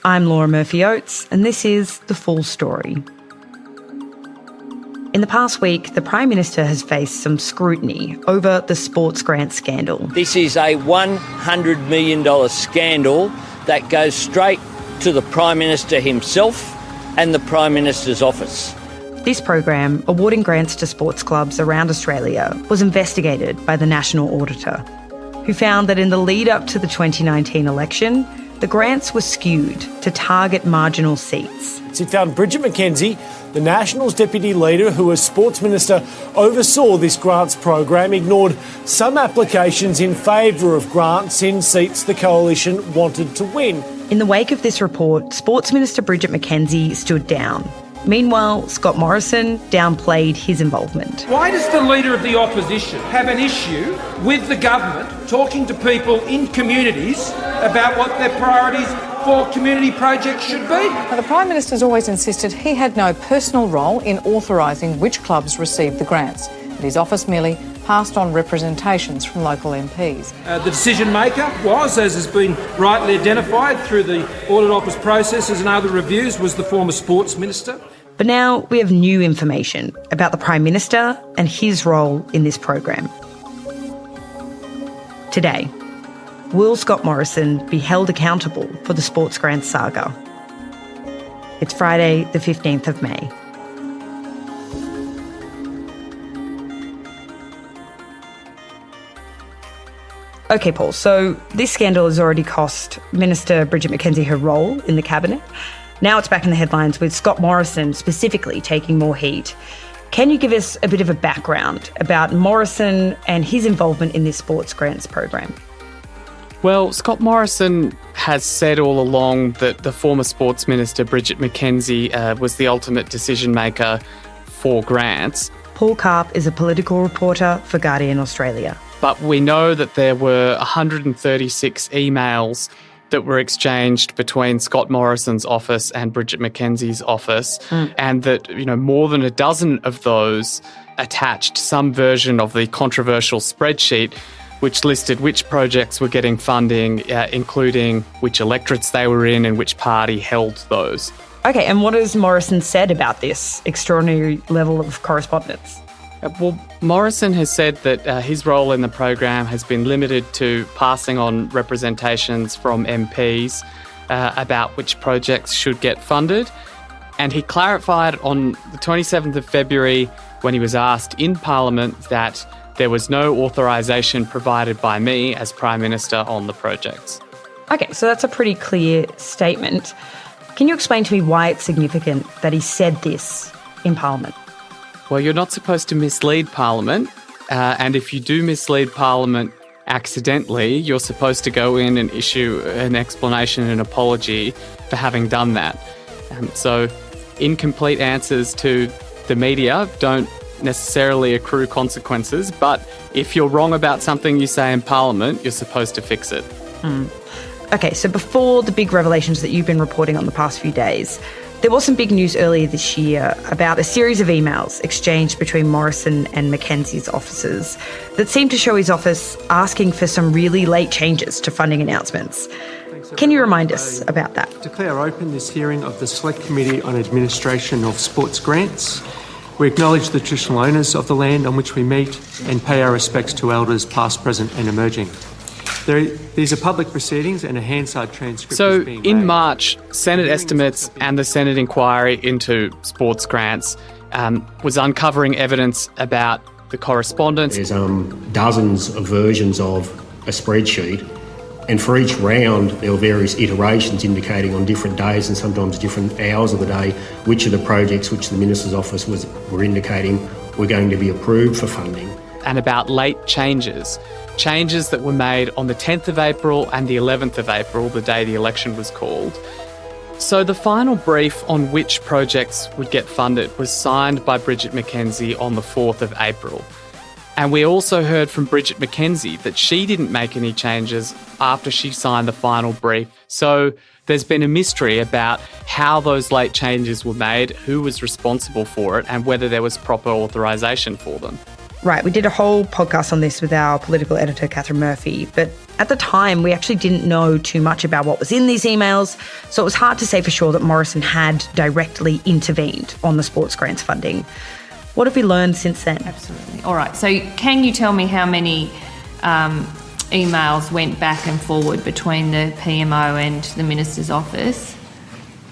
I'm Laura Murphy-Oates, and this is The Full Story. In the past week, the Prime Minister has faced some scrutiny over the sports grant scandal. This is a $100 million scandal that goes straight to the Prime Minister himself and the Prime Minister's office. This program, awarding grants to sports clubs around Australia, was investigated by the National Auditor, who found that in the lead-up to the 2019 election, the grants were skewed to target marginal seats. It found Bridget McKenzie, the Nationals deputy leader who as Sports Minister oversaw this grants program, ignored some applications in favour of grants in seats the coalition wanted to win. In the wake of this report, Sports Minister Bridget McKenzie stood down. Meanwhile, Scott Morrison downplayed his involvement. Why does the Leader of the Opposition have an issue with the government talking to people in communities about what their priorities for community projects should be? Now, the Prime Minister's always insisted he had no personal role in authorising which clubs received the grants. And his office merely passed on representations from local MPs. The decision maker was, as has been rightly identified through the Audit Office processes and other reviews, was the former Sports Minister. But now we have new information about the Prime Minister and his role in this program. Today, will Scott Morrison be held accountable for the sports grants saga? It's Friday, the 15th of May. Okay, Paul, so this scandal has already cost Minister Bridget McKenzie her role in the cabinet. Now it's back in the headlines with Scott Morrison specifically taking more heat. Can you give us a bit of a background about Morrison and his involvement in this sports grants program? Well, Scott Morrison has said all along that the former Sports Minister Bridget McKenzie was the ultimate decision maker for grants. Paul Karp is a political reporter for Guardian Australia. But we know that there were 136 emails that were exchanged between Scott Morrison's office and Bridget McKenzie's office, and that, more than a dozen of those attached some version of the controversial spreadsheet which listed which projects were getting funding, including which electorates they were in and which party held those. Okay, and what has Morrison said about this extraordinary level of correspondence? Well, Morrison has said that his role in the program has been limited to passing on representations from MPs about which projects should get funded. And he clarified on the 27th of February when he was asked in Parliament that there was no authorisation provided by me as Prime Minister on the projects. Okay, so that's a pretty clear statement. Can you explain to me why it's significant that he said this in Parliament? Well, you're not supposed to mislead Parliament, and if you do mislead Parliament accidentally, you're supposed to go in and issue an explanation and apology for having done that. So incomplete answers to the media don't necessarily accrue consequences, but if you're wrong about something you say in Parliament, you're supposed to fix it. Okay, so before the big revelations that you've been reporting on the past few days, there was some big news earlier this year about a series of emails exchanged between Morrison and McKenzie's offices that seemed to show his office asking for some really late changes to funding announcements. Can you remind us about that? Declare open this hearing of the Select Committee on Administration of Sports Grants. We acknowledge the traditional owners of the land on which we meet and pay our respects to elders past, present and emerging. These are public proceedings and a Hansard transcript So is being in made. March, Senate estimates and the Senate inquiry into sports grants was uncovering evidence about the correspondence. There's dozens of versions of a spreadsheet, and for each round there were various iterations indicating on different days and sometimes different hours of the day which of the projects which the Minister's office were indicating were going to be approved for funding. And about late changes that were made on the 10th of April and the 11th of April, the day the election was called. So the final brief on which projects would get funded was signed by Bridget McKenzie on the 4th of April. And we also heard from Bridget McKenzie that she didn't make any changes after she signed the final brief. So there's been a mystery about how those late changes were made, who was responsible for it, and whether there was proper authorisation for them. Right, we did a whole podcast on this with our political editor, Catherine Murphy, but at the time we actually didn't know too much about what was in these emails, so it was hard to say for sure that Morrison had directly intervened on the sports grants funding. What have we learned since then? Absolutely. All right, so can you tell me how many emails went back and forward between the PMO and the Minister's office?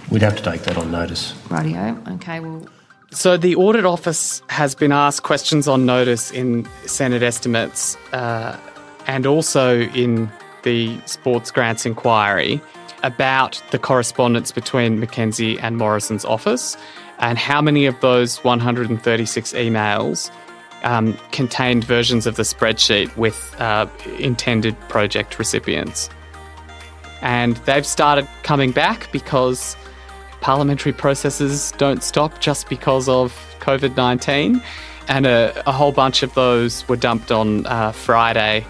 We'd have to take that on notice. Rightio, okay, well... So the Audit Office has been asked questions on notice in Senate estimates and also in the Sports Grants Inquiry about the correspondence between Mackenzie and Morrison's office and how many of those 136 emails contained versions of the spreadsheet with intended project recipients. And they've started coming back because parliamentary processes don't stop just because of COVID-19, and a whole bunch of those were dumped on Friday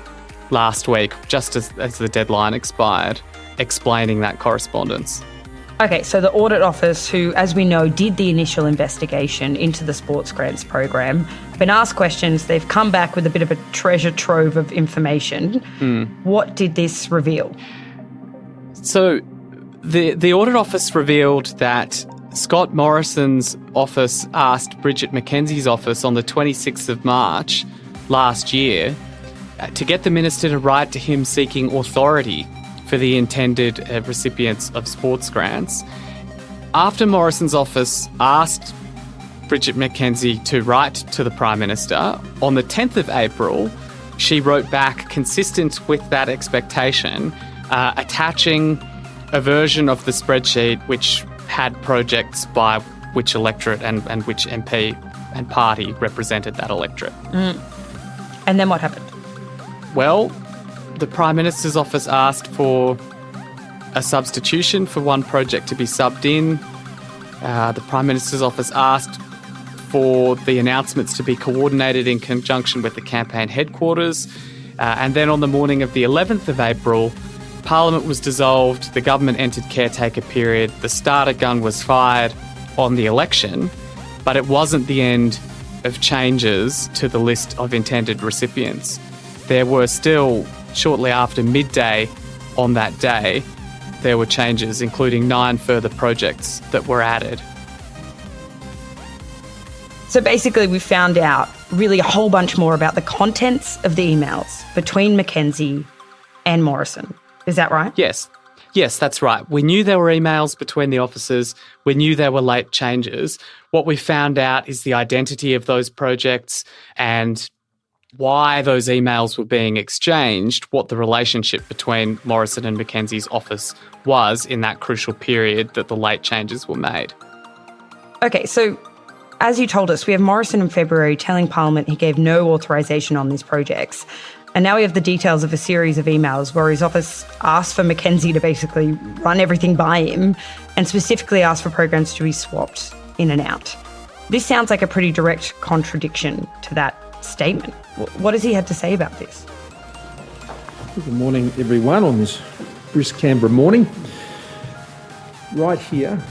last week, just as the deadline expired, explaining that correspondence. Okay, so the Audit Office, who, as we know, did the initial investigation into the sports grants program, have been asked questions. They've come back with a bit of a treasure trove of information. What did this reveal? So the Audit Office revealed that Scott Morrison's office asked Bridget Mackenzie's office on the 26th of March last year to get the minister to write to him seeking authority for the intended recipients of sports grants. After Morrison's office asked Bridget Mackenzie to write to the Prime Minister, on the 10th of April, she wrote back consistent with that expectation, attaching a version of the spreadsheet which had projects by which electorate and which MP and party represented that electorate. And then what happened? Well, the Prime Minister's office asked for a substitution for one project to be subbed in. The Prime Minister's office asked for the announcements to be coordinated in conjunction with the campaign headquarters. And then on the morning of the 11th of April, Parliament was dissolved, the government entered caretaker period, the starter gun was fired on the election, but it wasn't the end of changes to the list of intended recipients. There were still, shortly after midday on that day, there were changes, including 9 further projects that were added. So basically we found out really a whole bunch more about the contents of the emails between Mackenzie and Morrison. Is that right? Yes, that's right. We knew there were emails between the offices. We knew there were late changes. What we found out is the identity of those projects and why those emails were being exchanged, what the relationship between Morrison and Mackenzie's office was in that crucial period that the late changes were made. Okay, so as you told us, we have Morrison in February telling Parliament he gave no authorisation on these projects. And now we have the details of a series of emails where his office asked for Mackenzie to basically run everything by him and specifically asked for programs to be swapped in and out. This sounds like a pretty direct contradiction to that statement. What has he had to say about this? Good morning, everyone, on this brisk Canberra morning. Right here,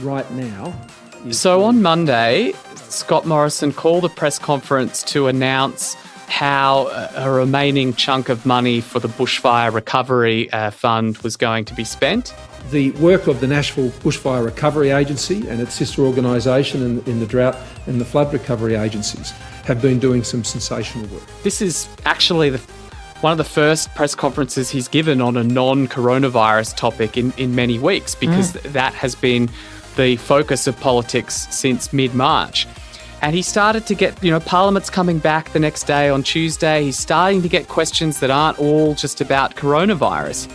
right now. So on Monday, Scott Morrison called a press conference to announce how a remaining chunk of money for the Bushfire Recovery Fund was going to be spent. The work of the National Bushfire Recovery Agency and its sister organisation in the drought and the flood recovery agencies have been doing some sensational work. This is actually one of the first press conferences he's given on a non-coronavirus topic in many weeks, because that has been the focus of politics since mid-March. And he started to get, Parliament's coming back the next day on Tuesday. He's starting to get questions that aren't all just about coronavirus.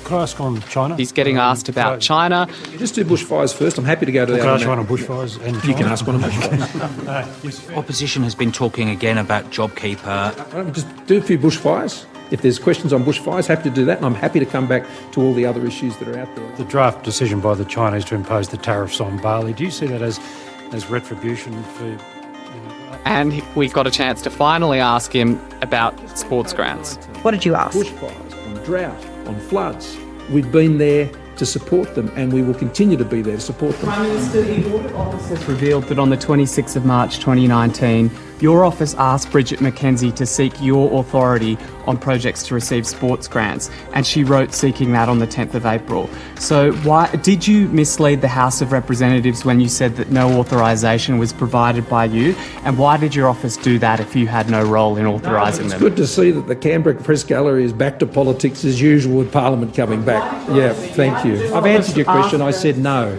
Could I ask on China? He's getting asked about China. Just do bushfires first. I'm happy to go to Could I ask one on bushfires and China? You can ask one on bushfires. Yes. Opposition has been talking again about JobKeeper. Just do a few bushfires. If there's questions on bushfires, happy to do that, and I'm happy to come back to all the other issues that are out there. The draft decision by the Chinese to impose the tariffs on barley, do you see that as retribution for... And we got a chance to finally ask him about sports grants. What did you ask? Bushfires, on drought, on floods. We've been there to support them, and we will continue to be there to support them. Prime Minister, the Audit Office has revealed that on the 26th of March 2019, your office asked Bridget McKenzie to seek your authority on projects to receive sports grants, and she wrote seeking that on the 10th of April. So why did you mislead the House of Representatives when you said that no authorisation was provided by you? And why did your office do that if you had no role in authorising them? It's good to see that the Canberra Press Gallery is back to politics as usual with Parliament coming back. Yeah, thank you. I've answered your question. I said no.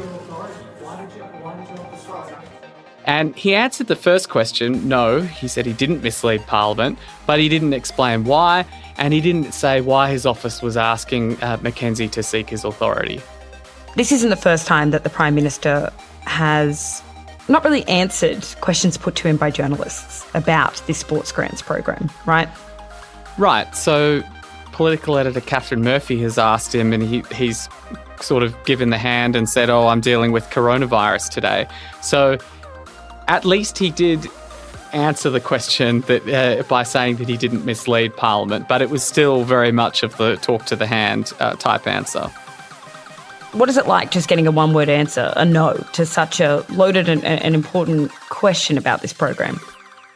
And he answered the first question, no. He said he didn't mislead Parliament, but he didn't explain why, and he didn't say why his office was asking McKenzie to seek his authority. This isn't the first time that the Prime Minister has not really answered questions put to him by journalists about this sports grants program, right? Right. So political editor Catherine Murphy has asked him, and he's sort of given the hand and said, oh, I'm dealing with coronavirus today. So at least he did answer the question that by saying that he didn't mislead Parliament, but it was still very much of the talk to the hand type answer. What is it like just getting a one-word answer, a no, to such a loaded and important question about this program?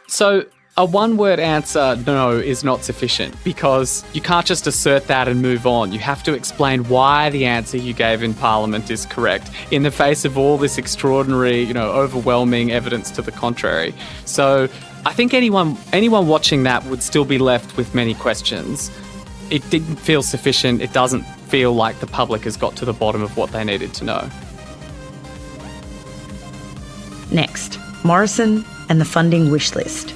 So a one-word answer, no, is not sufficient because you can't just assert that and move on. You have to explain why the answer you gave in Parliament is correct in the face of all this extraordinary, overwhelming evidence to the contrary. So I think anyone watching that would still be left with many questions. It didn't feel sufficient. It doesn't feel like the public has got to the bottom of what they needed to know. Next, Morrison and the funding wish list.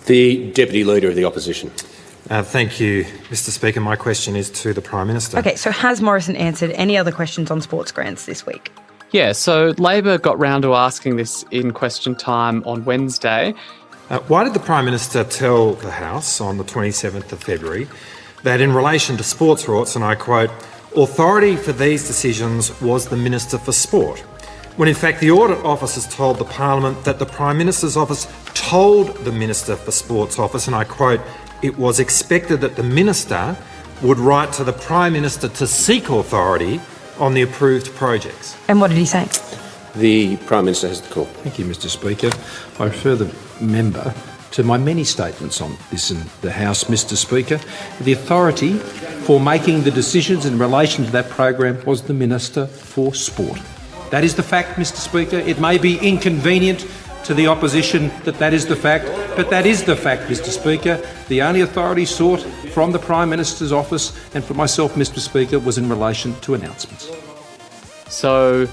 The Deputy Leader of the Opposition. Thank you, Mr Speaker. My question is to the Prime Minister. Okay, so has Morrison answered any other questions on sports grants this week? Yeah, so Labor got round to asking this in question time on Wednesday. Why did the Prime Minister tell the House on the 27th of February that in relation to sports rorts, and I quote, authority for these decisions was the Minister for Sport, when in fact the Audit Office has told the Parliament that the Prime Minister's Office told the Minister for Sport's office, and I quote, it was expected that the Minister would write to the Prime Minister to seek authority on the approved projects. And what did he say? The Prime Minister has the call. Thank you, Mr Speaker. I refer the member to my many statements on this in the House, Mr Speaker. The authority for making the decisions in relation to that program was the Minister for Sport. That is the fact, Mr Speaker. It may be inconvenient to the opposition that is the fact, but that is the fact, Mr Speaker. The only authority sought from the Prime Minister's office and from myself, Mr Speaker, was in relation to announcements. So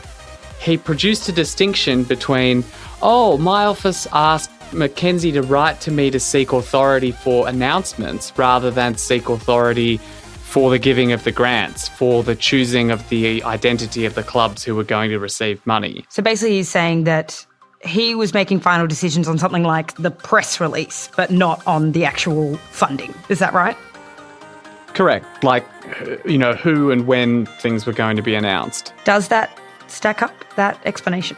he produced a distinction between, my office asked McKenzie to write to me to seek authority for announcements rather than seek authority for the giving of the grants, for the choosing of the identity of the clubs who were going to receive money. So basically he's saying that he was making final decisions on something like the press release, but not on the actual funding. Is that right? Correct. Like, who and when things were going to be announced. Does that stack up, that explanation?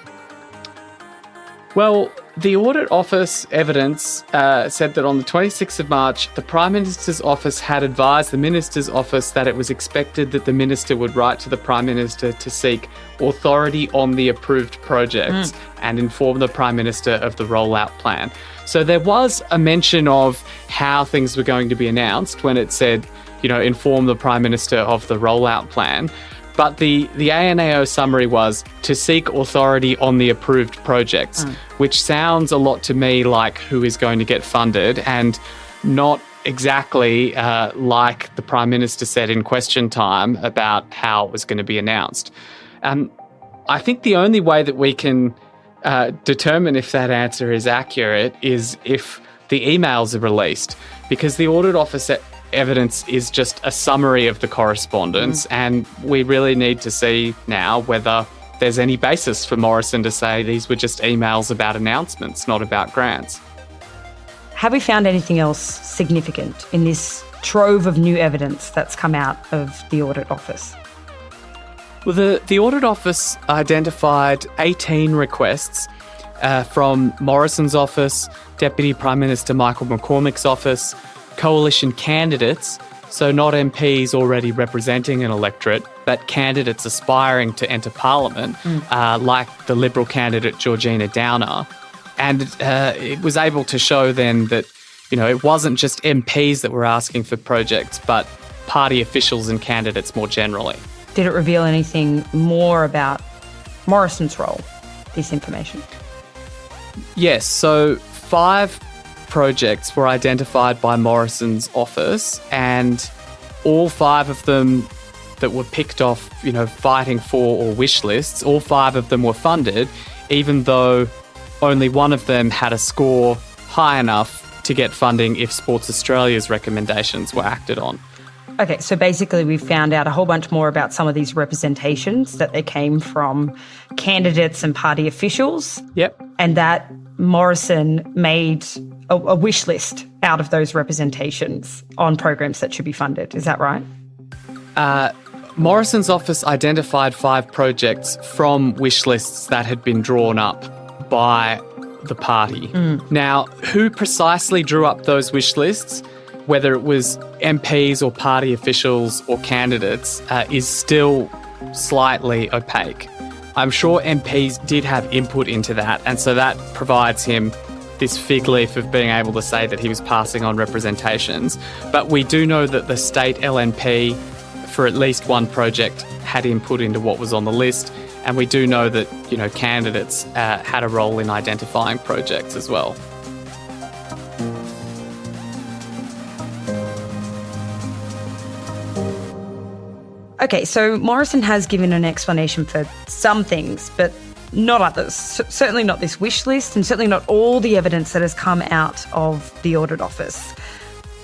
Well, the Audit Office evidence said that on the 26th of March, the Prime Minister's Office had advised the Minister's Office that it was expected that the Minister would write to the Prime Minister to seek authority on the approved projects and inform the Prime Minister of the rollout plan. So there was a mention of how things were going to be announced when it said, inform the Prime Minister of the rollout plan. But the ANAO summary was to seek authority on the approved projects, which sounds a lot to me like who is going to get funded and not exactly like the Prime Minister said in question time about how it was going to be announced. I think the only way that we can determine if that answer is accurate is if the emails are released, because the Audit Office evidence is just a summary of the correspondence, and we really need to see now whether there's any basis for Morrison to say these were just emails about announcements, not about grants. Have we found anything else significant in this trove of new evidence that's come out of the Audit Office? Well, the Audit Office identified 18 requests from Morrison's office, Deputy Prime Minister Michael McCormack's office, coalition candidates So not MPs already representing an electorate, but candidates aspiring to enter Parliament, like the Liberal candidate Georgina Downer. And it was able to show then that, it wasn't just MPs that were asking for projects, but party officials and candidates more generally. Did it reveal anything more about Morrison's role, this information? Yes, so 5 projects were identified by Morrison's office, and all 5 of them that were picked off, fighting for or wish lists, all 5 of them were funded, even though only one of them had a score high enough to get funding if Sports Australia's recommendations were acted on. Okay, so basically we found out a whole bunch more about some of these representations, that they came from candidates and party officials. Yep. And that Morrison made a wish list out of those representations on programs that should be funded. Is that right? Morrison's office identified 5 projects from wish lists that had been drawn up by the party. Now, who precisely drew up those wish lists, whether it was MPs or party officials or candidates, is still slightly opaque. I'm sure MPs did have input into that, and so that provides him this fig leaf of being able to say that he was passing on representations. But we do know that the state LNP, for at least one project, had input into what was on the list, and we do know that, candidates had a role in identifying projects as well. Okay, so Morrison has given an explanation for some things, but not others. Certainly not this wish list, and certainly not all the evidence that has come out of the Audit Office.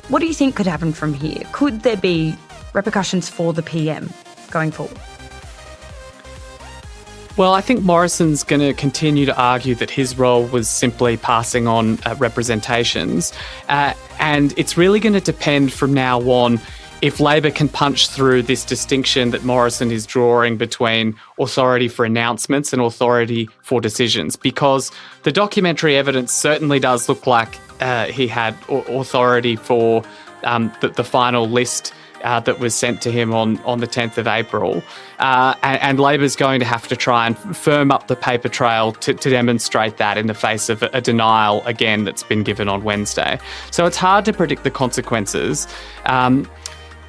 What do you think could happen from here? Could there be repercussions for the PM going forward? Well, I think Morrison's going to continue to argue that his role was simply passing on representations, and it's really going to depend from now on if Labor can punch through this distinction that Morrison is drawing between authority for announcements and authority for decisions, because the documentary evidence certainly does look like he had authority for the final list that was sent to him on the 10th of April. And Labor's going to have to try and firm up the paper trail to demonstrate that in the face of a denial, again, that's been given on Wednesday. So it's hard to predict the consequences.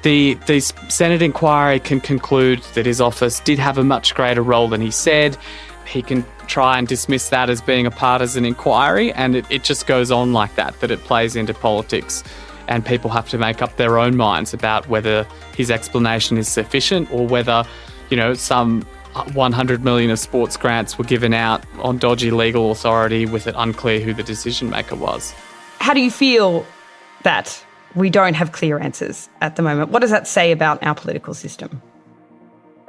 The Senate inquiry can conclude that his office did have a much greater role than he said. He can try and dismiss that as being a partisan inquiry, and it just goes on like that it plays into politics, and people have to make up their own minds about whether his explanation is sufficient or whether, some 100 million of sports grants were given out on dodgy legal authority with it unclear who the decision maker was. How do you feel that we don't have clear answers at the moment? What does that say about our political system?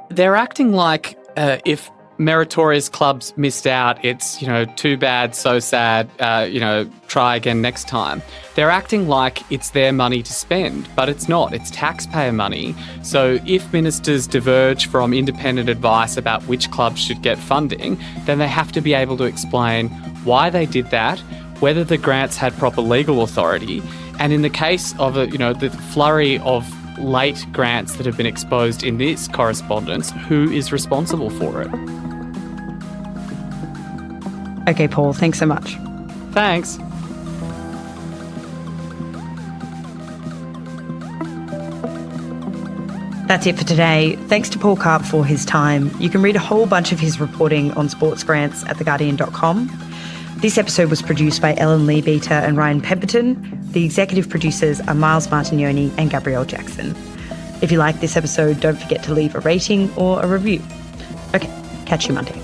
They're acting like if meritorious clubs missed out, it's, too bad, so sad, try again next time. They're acting like it's their money to spend, but it's not. It's taxpayer money. So if ministers diverge from independent advice about which clubs should get funding, then they have to be able to explain why they did that, whether the grants had proper legal authority, and in the case of the flurry of late grants that have been exposed in this correspondence, who is responsible for it? Okay, Paul, thanks so much. Thanks. That's it for today. Thanks to Paul Karp for his time. You can read a whole bunch of his reporting on sports grants at theguardian.com. This episode was produced by Ellen Leabeater and Ryan Pemberton. The executive producers are Miles Martignoni and Gabrielle Jackson. If you like this episode, don't forget to leave a rating or a review. Okay, catch you Monday.